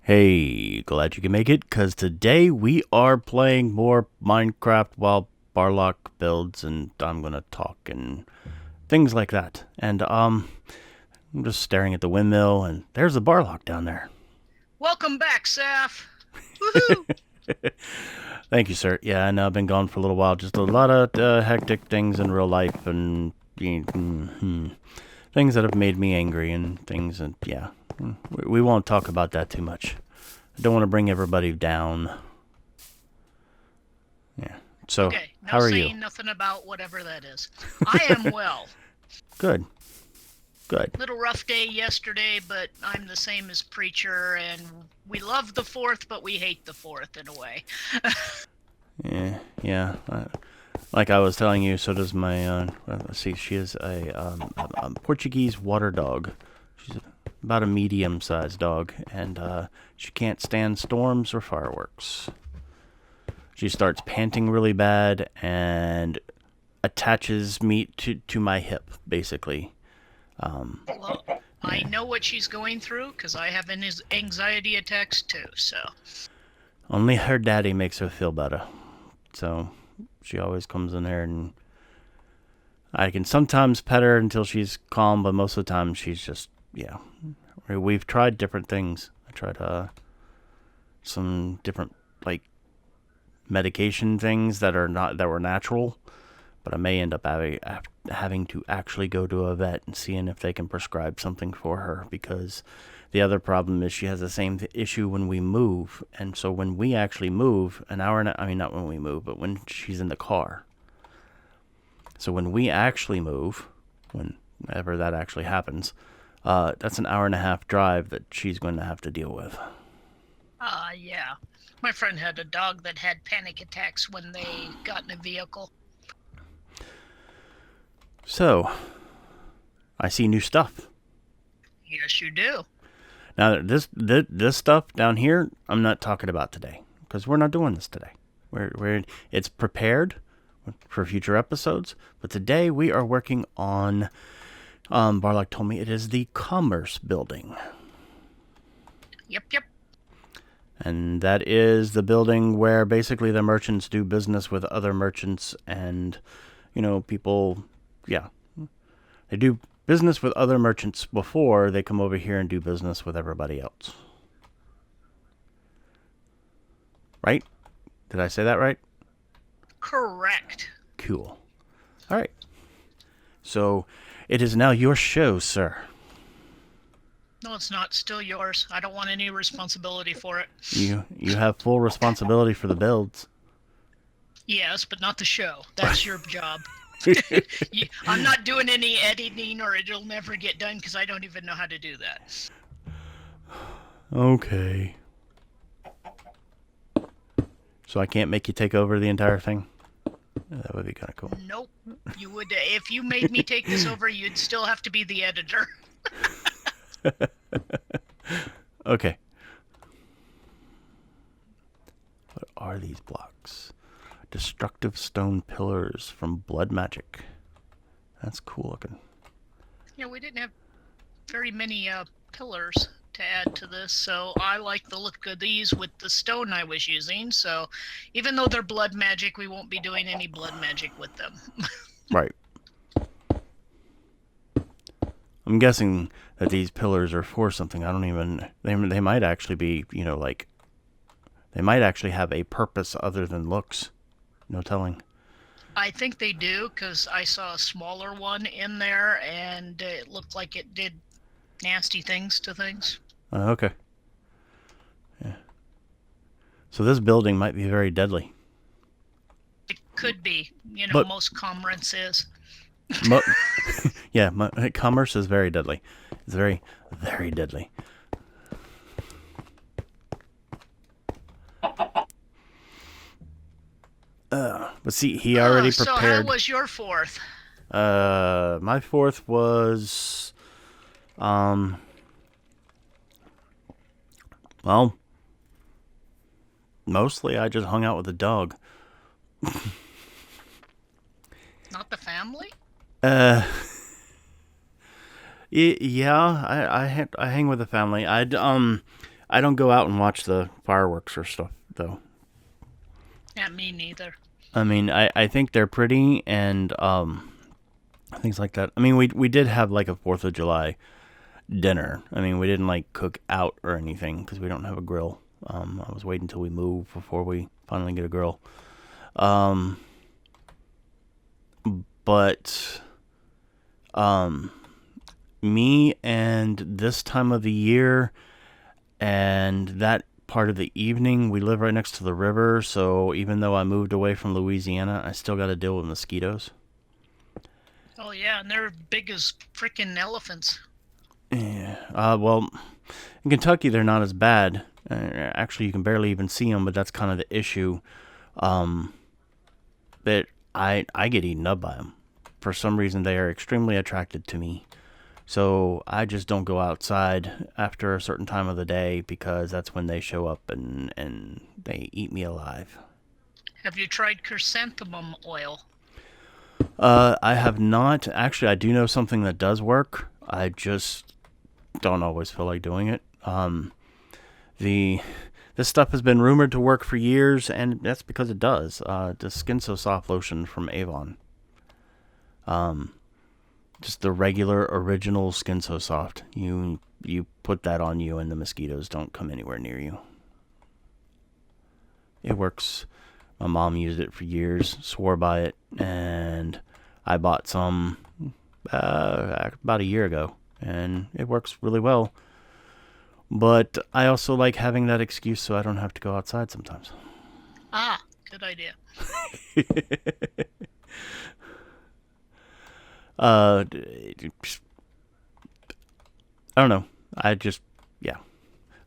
Hey, glad you can make it, because today we are playing more Minecraft while Barlock builds, and I'm gonna talk and things like that. And, I'm just staring at the windmill, and there's the Barlock down there. Welcome back, Saph. Woohoo! Thank you, sir. Yeah, I know I've been gone for a little while. Just a lot of hectic things in real life, and things that have made me angry, and things, and yeah. We won't talk about that too much. I don't want to bring everybody down. Yeah. So, Okay, no how are you? saying nothing about whatever that is. I am well. Good. Good. Little rough day yesterday, but I'm the same as Preacher, and we love the fourth, but we hate the fourth in a way. Yeah. Like I was telling you, so does my. Let's see. She is a Portuguese water dog. She's about a medium-sized dog, and she can't stand storms or fireworks. She starts panting really bad and attaches me to my hip, basically. Well, I know what she's going through because I have anxiety attacks too. So Only her daddy makes her feel better. So she always comes in there, and I can sometimes pet her until she's calm, but most of the time she's just, yeah. We've tried different things. I tried some different, like, medication things that were natural, but I may end up having to actually go to a vet and seeing if they can prescribe something for her, because the other problem is she has the same issue when we move. And so when we actually move, I mean, not when we move, but when she's in the car. So when we actually move, whenever that actually happens, that's an hour and a half drive that she's going to have to deal with. yeah. My friend had a dog that had panic attacks when they got in a vehicle. So, I see new stuff. Yes, you do. Now, this stuff down here, I'm not talking about today, because we're not doing this today. It's prepared for future episodes, but today we are working on. Barlock told me it is the Commerce Building. Yep. And that is the building where basically the merchants do business with other merchants, and, people, yeah. They do business with other merchants before they come over here and do business with everybody else. Right? Did I say that right? Correct. Cool. All right. So, it is now your show, sir. No, it's not. Still yours. I don't want any responsibility for it. You have full responsibility for the builds. Yes, but not the show. That's your job. I'm not doing any editing, or it'll never get done because I don't even know how to do that. Okay. So I can't make you take over the entire thing? That would be kind of cool. Nope. You would, if you made me take this over, you'd still have to be the editor. Okay. What are these blocks? Destructive stone pillars from blood magic. That's cool looking. Yeah, we didn't have very many pillars to add to this, so I like the look of these with the stone I was using. So even though they're blood magic, we won't be doing any blood magic with them. Right. I'm guessing that these pillars are for something. I don't even. They might actually be, they might actually have a purpose other than looks. No telling. I think they do, because I saw a smaller one in there, and it looked like it did nasty things to things. Okay. Yeah. So this building might be very deadly. It could be. But most commerce is. Mo- yeah, commerce is very deadly. It's very, very deadly. But see, he already So prepared. how was your fourth? My fourth was, well, mostly I just hung out with the dog. Not the family? Uh, yeah, I hang with the family. I don't go out and watch the fireworks or stuff, though. Yeah, me neither. I mean, I think they're pretty and things like that. I mean, we did have like a 4th of July dinner. I mean, we didn't like cook out or anything because we don't have a grill. I was waiting until we move before we finally get a grill. But me and this time of the year and that part of the evening, we live right next to the river, so even though I moved away from Louisiana, I still got to deal with mosquitoes. Oh yeah, and they're big as freaking elephants. Yeah. Well, in Kentucky, they're not as bad. Actually, you can barely even see them, but that's kind of the issue. That I get eaten up by them. For some reason, they are extremely attracted to me. So I just don't go outside after a certain time of the day because that's when they show up and they eat me alive. Have you tried chrysanthemum oil? I have not. Actually, I do know something that does work. I just don't always feel like doing it. This stuff has been rumored to work for years, and that's because it does. The Skin So Soft lotion from Avon. Just the regular original Skin So Soft. You put that on you, and the mosquitoes don't come anywhere near you. It works. My mom used it for years, swore by it, and I bought some about a year ago, and it works really well. But I also like having that excuse so I don't have to go outside sometimes. Ah, good idea. I don't know. Yeah.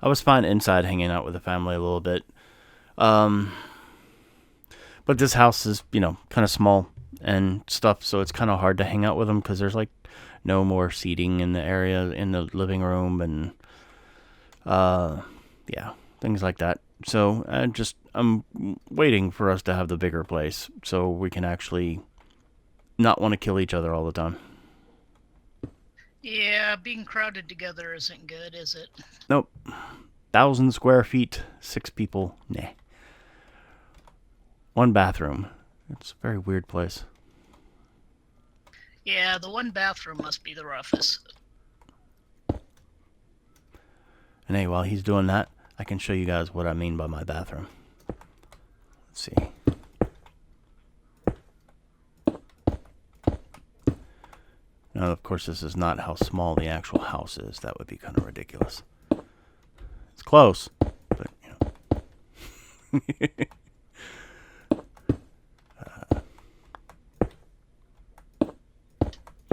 I was fine inside hanging out with the family a little bit. But this house is, kind of small and stuff, so it's kind of hard to hang out with them because there's like no more seating in the area in the living room and things like that. So I'm waiting for us to have the bigger place so we can actually not want to kill each other all the time. Yeah, being crowded together isn't good, is it? Nope. 1,000 square feet, 6 people. Nah. 1 bathroom. It's a very weird place. Yeah, the one bathroom must be the roughest. And hey, while he's doing that, I can show you guys what I mean by my bathroom. Let's see. Now, of course, this is not how small the actual house is. That would be kind of ridiculous. It's close, but,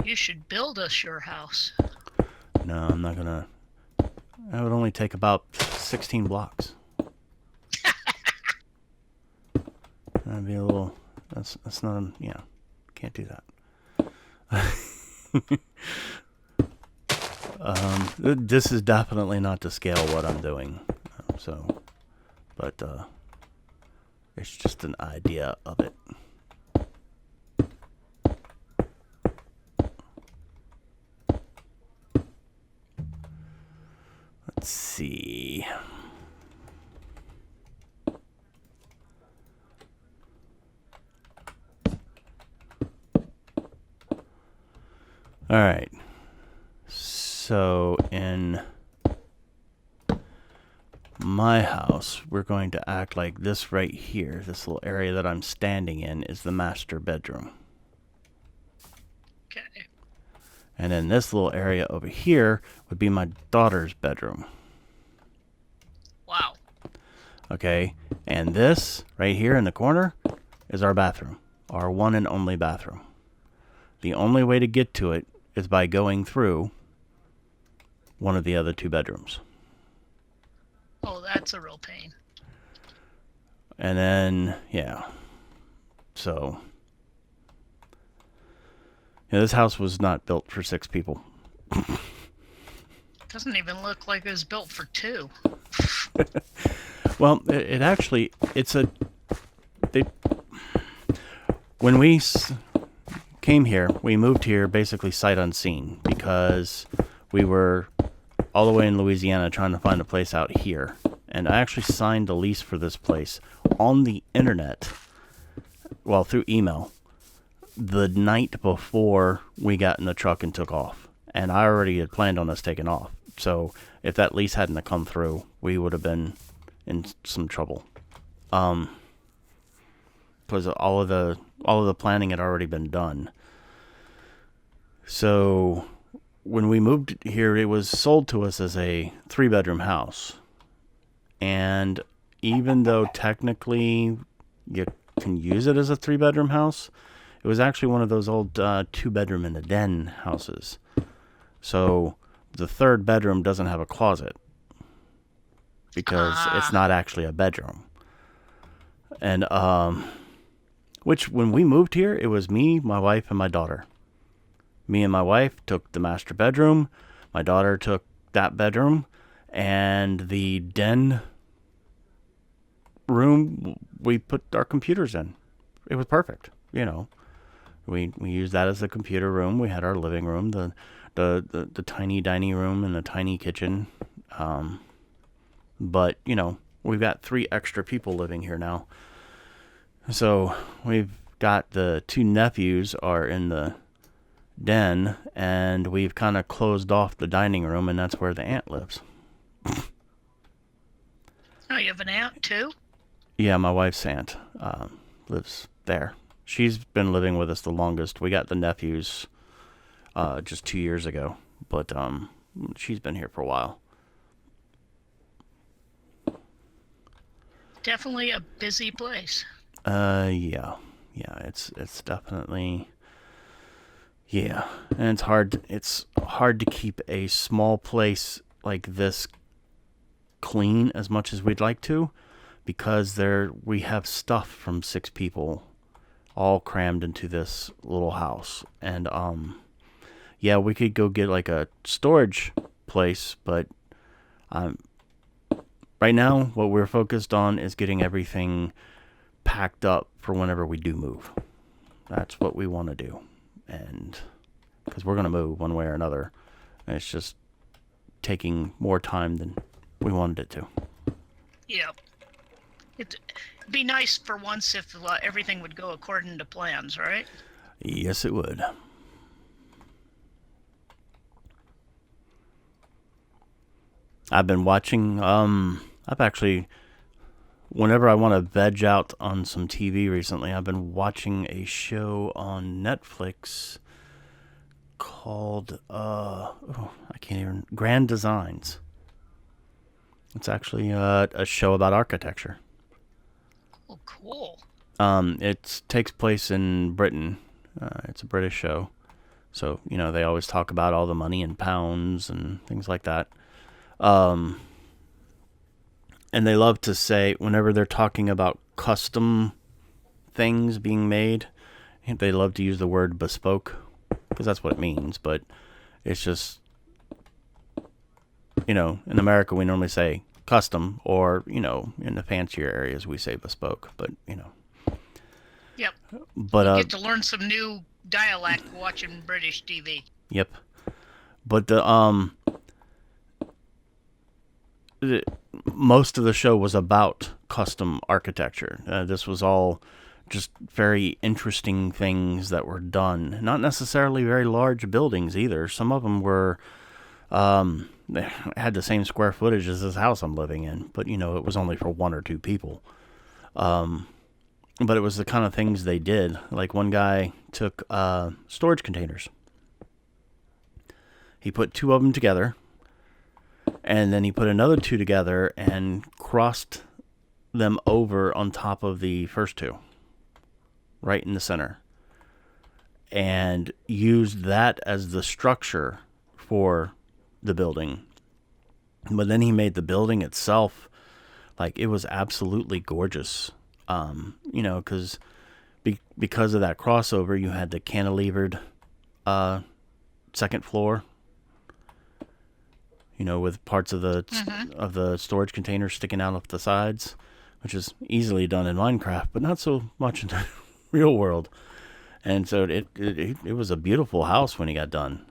You should build us your house. No, I'm not gonna. That would only take about 16 blocks. That'd be a little. That's not. Can't do that. This is definitely not to scale what I'm doing. But it's just an idea of it. Let's see. All right. So in my house, we're going to act like this right here, this little area that I'm standing in, is the master bedroom. Okay. And then this little area over here would be my daughter's bedroom. Wow. Okay. And this right here in the corner is our bathroom, our one and only bathroom. The only way to get to it is by going through one of the other 2 bedrooms. Oh, that's a real pain. And then, so this house was not built for 6 people. Doesn't even look like it was built for 2. Well, it actually, when we came here, we moved here basically sight unseen because we were all the way in Louisiana trying to find a place out here. And I actually signed a lease for this place on the internet, well, through email, the night before we got in the truck and took off. And I already had planned on us taking off. So if that lease hadn't have come through, we would have been in some trouble. Because all of the planning had already been done. So when we moved here, it was sold to us as a 3-bedroom house. And even though technically you can use it as a 3-bedroom house, it was actually one of those old 2-bedroom and a den houses. So the 3rd bedroom doesn't have a closet because it's not actually a bedroom. And which when we moved here, it was me, my wife, and my daughter. Me and my wife took the master bedroom. My daughter took that bedroom, and the den room we put our computers in. It was perfect, you know. We used that as the computer room. We had our living room, the tiny dining room, and the tiny kitchen. But you know, we've got 3 extra people living here now. So we've got the 2 nephews are in the den, and we've kind of closed off the dining room, and that's where the aunt lives. Oh, you have an aunt too? Yeah, my wife's aunt lives there. She's been living with us the longest. We got the nephews just 2 years ago, but she's been here for a while. Definitely a busy place. Yeah, it's definitely, yeah, and it's hard to keep a small place like this clean as much as we'd like to, because we have stuff from 6 people all crammed into this little house. And yeah, we could go get like a storage place, but right now what we're focused on is getting everything packed up for whenever we do move. That's what we want to do. And because we're going to move one way or another, and it's just taking more time than we wanted it to. Yeah. It'd be nice for once if everything would go according to plans, right? Yes, it would. I've been watching, I've actually, whenever I want to veg out on some TV recently, I've been watching a show on Netflix called, Grand Designs. It's actually a show about architecture. Oh, cool. It takes place in Britain. It's a British show. So, you know, they always talk about all the money in pounds and things like that. And they love to say, whenever they're talking about custom things being made, they love to use the word bespoke, because that's what it means. But it's just, you know, in America we normally say custom, or, you know, in the fancier areas we say bespoke. But, you know. Yep. But you get to learn some new dialect watching British TV. Yep. But most of the show was about custom architecture. This was all just very interesting things that were done. Not necessarily very large buildings either. Some of them were, they had the same square footage as this house I'm living in, but, you know, it was only for 1 or 2 people. But it was the kind of things they did. Like one guy took storage containers. He put 2 of them together, and then he put another 2 together and crossed them over on top of the first 2, right in the center, and used that as the structure for the building. But then he made the building itself, like, it was absolutely gorgeous. You know, because of that crossover, you had the cantilevered second floor, you know, with parts of the storage containers sticking out of the sides, which is easily done in Minecraft, but not so much in the real world. And so it was a beautiful house when he got done.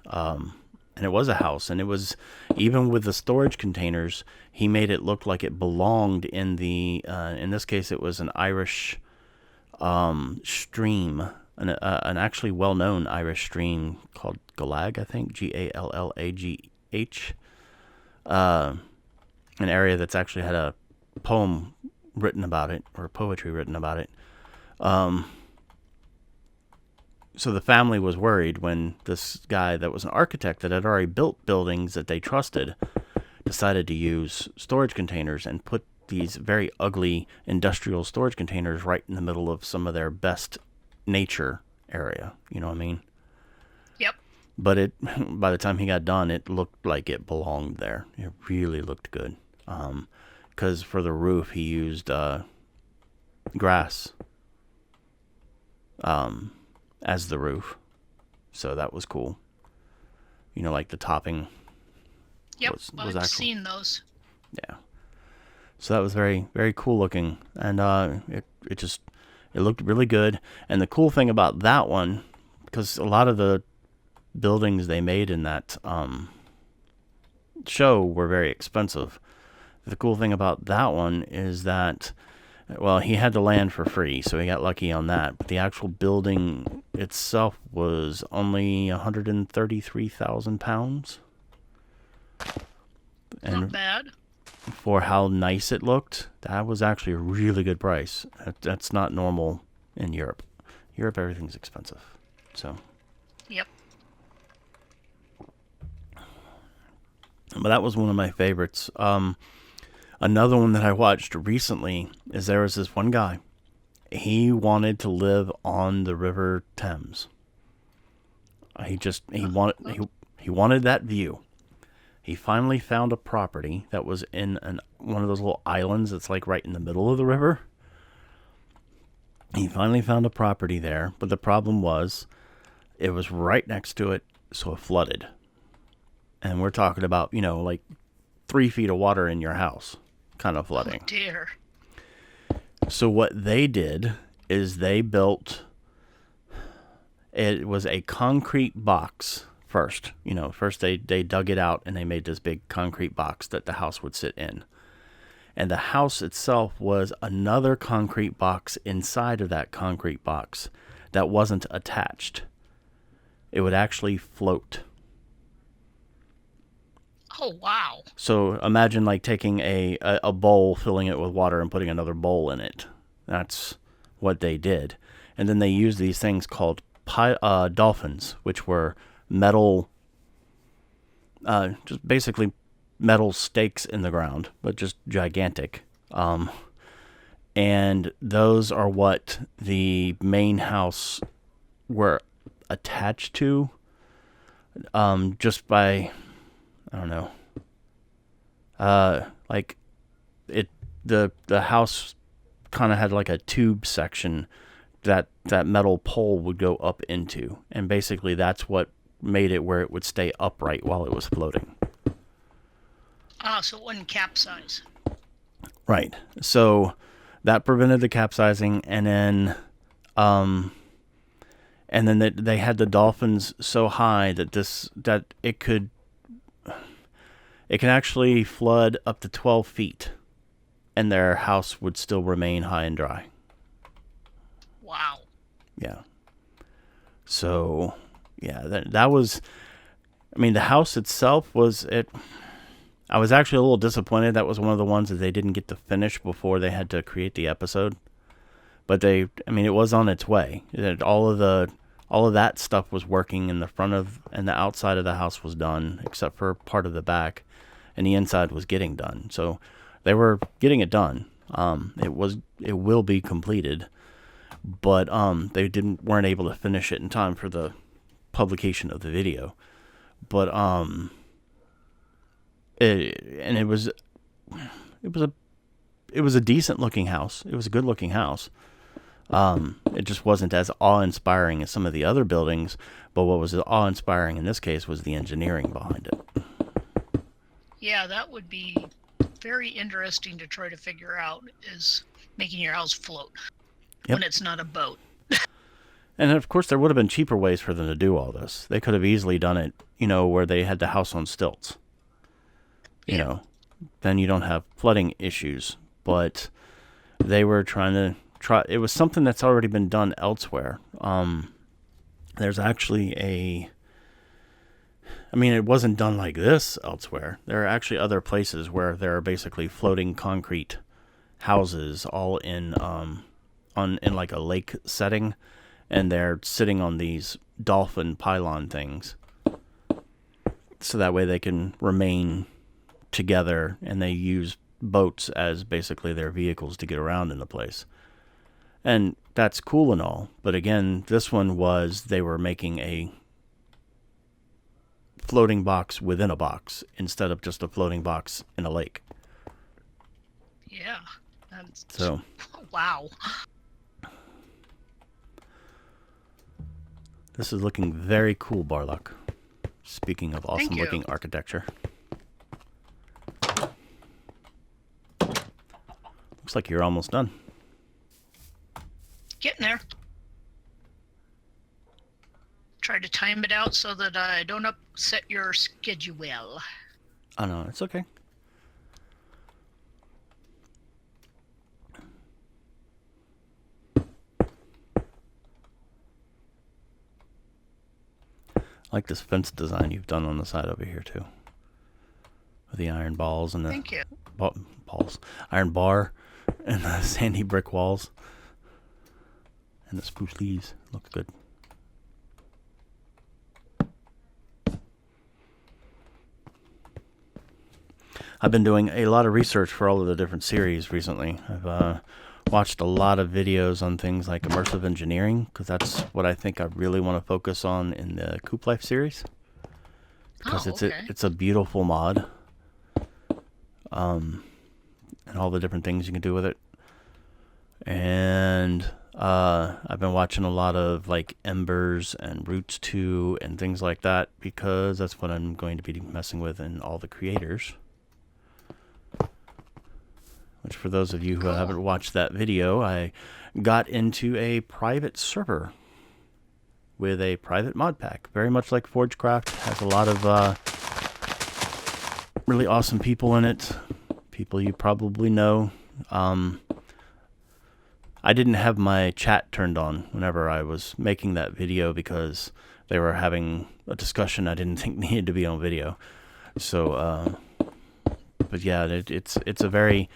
and it was a house, and it was, even with the storage containers, he made it look like it belonged in the in this case it was an Irish stream, an actually well-known Irish stream called Galag, I think, Gallagh, an area that's actually had a poem written about it, or poetry written about it. So the family was worried when this guy that was an architect that had already built buildings that they trusted decided to use storage containers and put these very ugly industrial storage containers right in the middle of some of their best nature area. You know what I mean? Yep. But it, by the time he got done, it looked like it belonged there. It really looked good. Because for the roof, he used grass as the roof. So that was cool. You know, like the topping. Yep, was I've actual. seen those. Yeah. So that was very, very cool looking. And it looked really good. And the cool thing about that one, because a lot of the buildings they made in that show were very expensive. The cool thing about that one is that, well, he had the land for free, so he got lucky on that. But the actual building itself was only £133,000. And not bad. For how nice it looked, that was actually a really good price. That's not normal in Europe. Europe, everything's expensive. So. Yep. But that was one of my favorites. Another one that I watched recently is there was this one guy. He wanted to live on the River Thames. He wanted that view. He finally found a property that was in one of those little islands that's like right in the middle of the river. He finally found a property there, but the problem was it was right next to it, so it flooded. And we're talking about, like 3 feet of water in your house kind of flooding. Oh, dear. So what they did is they built, it was a concrete box first. First they dug it out and they made this big concrete box that the house would sit in. And the house itself was another concrete box inside of that concrete box that wasn't attached. It would actually float. Oh, wow. So imagine like taking a bowl, filling it with water, and putting another bowl in it. That's what they did. And then they used these things called dolphins, which were metal, just basically metal stakes in the ground, but just gigantic. And those are what the main house were attached to, just by, I don't know, like the house kind of had like a tube section that metal pole would go up into, and basically that's what made it where it would stay upright while it was floating. So it wouldn't capsize. Right. So that prevented the capsizing, and then they had the dolphins so high that it could actually flood up to 12 feet, and their house would still remain high and dry. Wow. Yeah. So, yeah, that was, I mean, the house itself I was actually a little disappointed. That was one of the ones that they didn't get to finish before they had to create the episode. But it was on its way. All of that stuff was working in the front of, and the outside of the house was done, except for part of the back, and the inside was getting done. So they were getting it done. It will be completed, but they weren't able to finish it in time for the publication of the video. But it was a decent looking house. It was a good looking house. It just wasn't as awe-inspiring as some of the other buildings, but what was awe-inspiring in this case was the engineering behind it. Yeah, that would be very interesting to try to figure out, is making your house float when it's not a boat. And of course, there would have been cheaper ways for them to do all this. They could have easily done it, where they had the house on stilts. Then you don't have flooding issues. But they were trying to it was something that's already been done elsewhere. There's actually it wasn't done like this elsewhere. There are actually other places where there are basically floating concrete houses all in like a lake setting, and they're sitting on these dolphin pylon things. So that way they can remain together, and they use boats as basically their vehicles to get around in the place. And that's cool and all, but again, this one was they were making a floating box within a box instead of just a floating box in a lake. Yeah. So. Wow. This is looking very cool, Barlock. Speaking of awesome looking architecture. Looks like you're almost done. Getting there. Try to time it out so that I don't upset your schedule. Oh no, it's okay. I like this fence design you've done on the side over here too, with the iron balls and the Thank you. Iron bar, and the sandy brick walls, and the spruce leaves. Looks good. I've been doing a lot of research for all of the different series recently. I've watched a lot of videos on things like Immersive Engineering, because that's what I think I really want to focus on in the Coop Life series. Because it's a beautiful mod. And all the different things you can do with it. And I've been watching a lot of like Embers and Roots 2 and things like that, because that's what I'm going to be messing with in all the creators. Which, for those of you who haven't watched that video, I got into a private server with a private mod pack. Very much like Forgecraft. Has a lot of really awesome people in it. People you probably know. I didn't have my chat turned on whenever I was making that video, because they were having a discussion I didn't think needed to be on video. So, but yeah, it's a very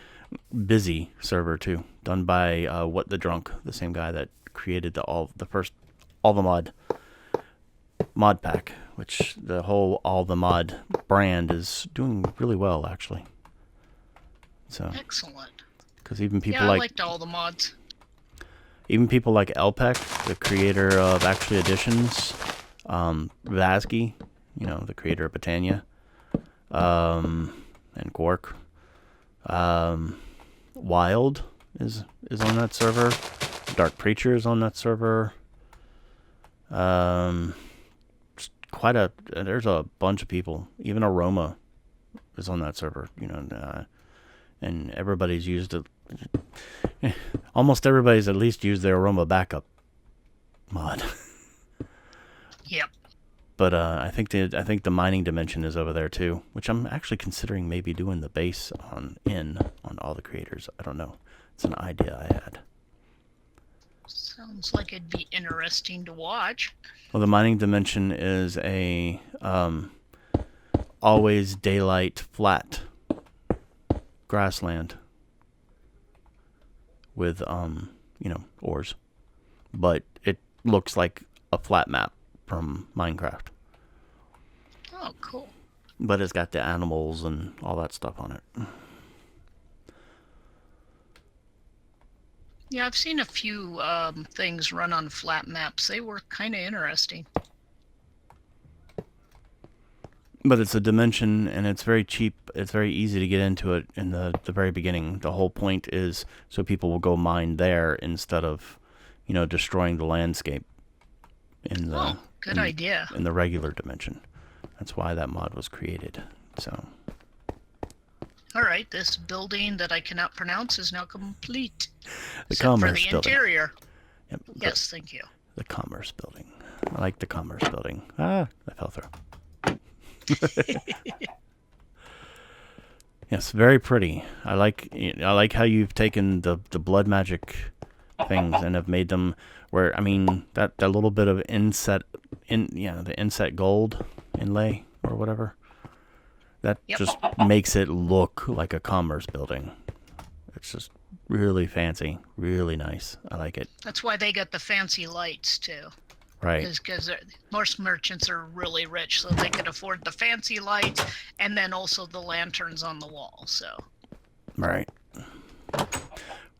busy server too, done by What the Drunk, the same guy that created all the mod pack, which the whole all the mod brand is doing really well actually. So excellent. Because even people I liked all the mods. Even people like Elpec, the creator of Actually Editions, Vasky, the creator of Botania, and Quark. Wild is on that server. Dark Preacher is on that server. There's a bunch of people. Even Aroma is on that server. And everybody's used it. Almost everybody's at least used their Aroma backup mod. Yep. But I think the mining dimension is over there too, which I'm actually considering maybe doing the base on all the creators. I don't know. It's an idea I had. Sounds like it'd be interesting to watch. Well, the mining dimension is a always daylight flat grassland with ores, but it looks like a flat map from Minecraft. Oh, cool. But it's got the animals and all that stuff on it. Yeah, I've seen a few things run on flat maps. They were kind of interesting. But it's a dimension, and it's very cheap. It's very easy to get into it in the very beginning. The whole point is so people will go mine there instead of, destroying the landscape good idea. In the regular dimension. That's why that mod was created. So. All right, this building that I cannot pronounce is now complete. The Commerce for the building. Interior. Yep. Yes, thank you. The Commerce Building. I like the Commerce Building. Ah, I fell through. Yes, very pretty. I like how you've taken the blood magic things and have made them where, I mean, that little bit of the inset gold inlay or whatever. That just makes it look like a commerce building. It's just really fancy, really nice. I like it. That's why they got the fancy lights too. Right. Because most merchants are really rich, so they could afford the fancy lights and then also the lanterns on the wall. So. Right.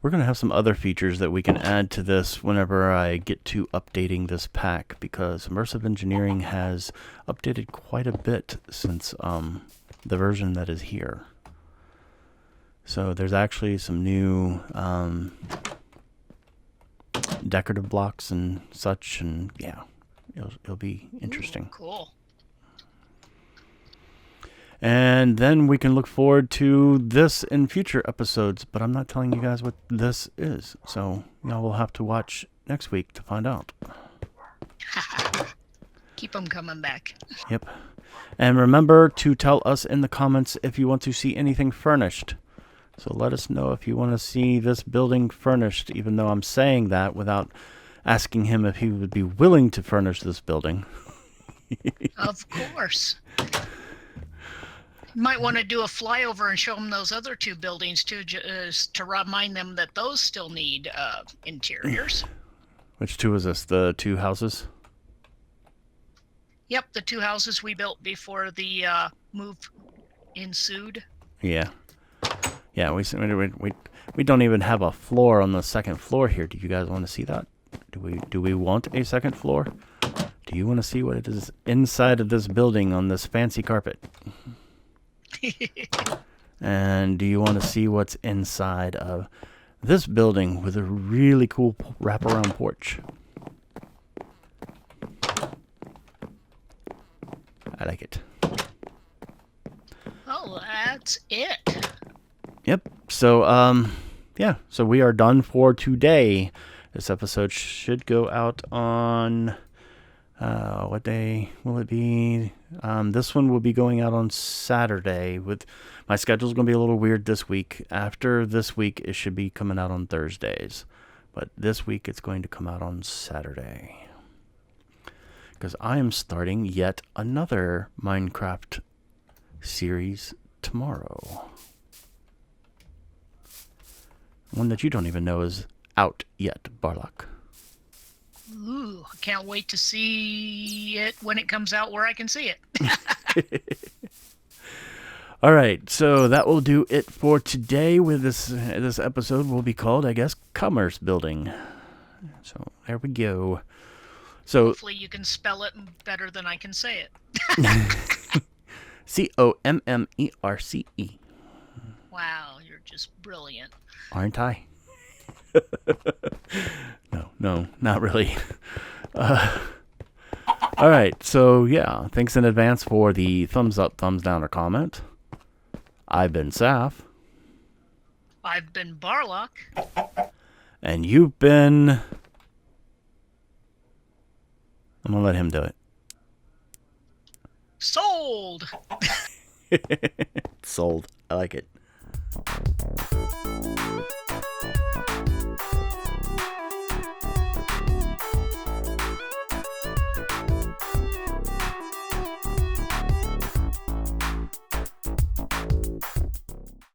We're going to have some other features that we can add to this whenever I get to updating this pack, because Immersive Engineering has updated quite a bit since the version that is here. So there's actually some new decorative blocks and such, and yeah, it'll be interesting. Ooh, cool. And then we can look forward to this in future episodes, but I'm not telling you guys what this is, so y'all will have to watch next week to find out. Keep them coming back. Yep. And remember to tell us in the comments if you want to see anything furnished. So let us know if you want to see this building furnished, even though I'm saying that without asking him if he would be willing to furnish this building. Of course. You might want to do a flyover and show them those other two buildings too, to remind them that those still need interiors. Which two is this? The two houses? Yep, the two houses we built before the move ensued. Yeah. Yeah, we don't even have a floor on the second floor here. Do you guys want to see that? Do we want a second floor? Do you want to see what it is inside of this building on this fancy carpet? And do you want to see what's inside of this building with a really cool wraparound porch? I like it. Oh, that's it. Yep. So, yeah. So we are done for today. This episode should go out on, what day will it be? This one will be going out on Saturday. With my schedule's going to be a little weird this week. After this week, it should be coming out on Thursdays. But this week, it's going to come out on Saturday. Because I am starting yet another Minecraft series tomorrow. One that you don't even know is out yet, Barlock. Ooh, I can't wait to see it when it comes out where I can see it. All right, so that will do it for today. With this episode will be called, I guess, Commerce Building. So there we go. So hopefully you can spell it better than I can say it. Commerce. Wow, you're just brilliant. Aren't I? No, not really. All right, so yeah, thanks in advance for the thumbs up, thumbs down, or comment. I've been Saph. I've been Barlock. And you've been... I'm going to let him do it. Sold! Sold. I like it.